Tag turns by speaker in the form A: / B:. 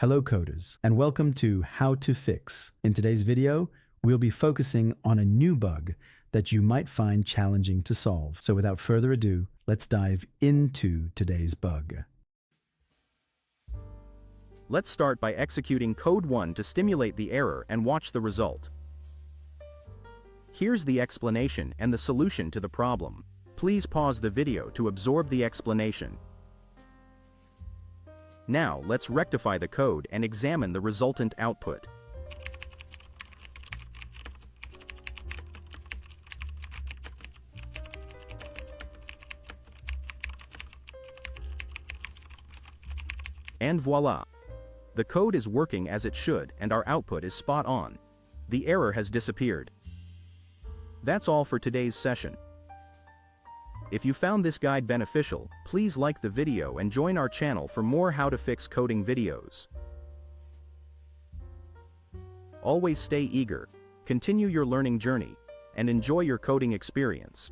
A: Hello coders, and welcome to How to Fix. In today's video, we'll be focusing on a new bug that you might find challenging to solve. So without further ado, let's dive into today's bug.
B: Let's start by executing code 1 to stimulate the error and watch the result. Here's the explanation and the solution to the problem. Please pause the video to absorb the explanation. Now let's rectify the code and examine the resultant output. And voila! The code is working as it should and our output is spot on. The error has disappeared. That's all for today's session. If you found this guide beneficial, please like the video and join our channel for more how to fix coding videos. Always stay eager, continue your learning journey, and enjoy your coding experience.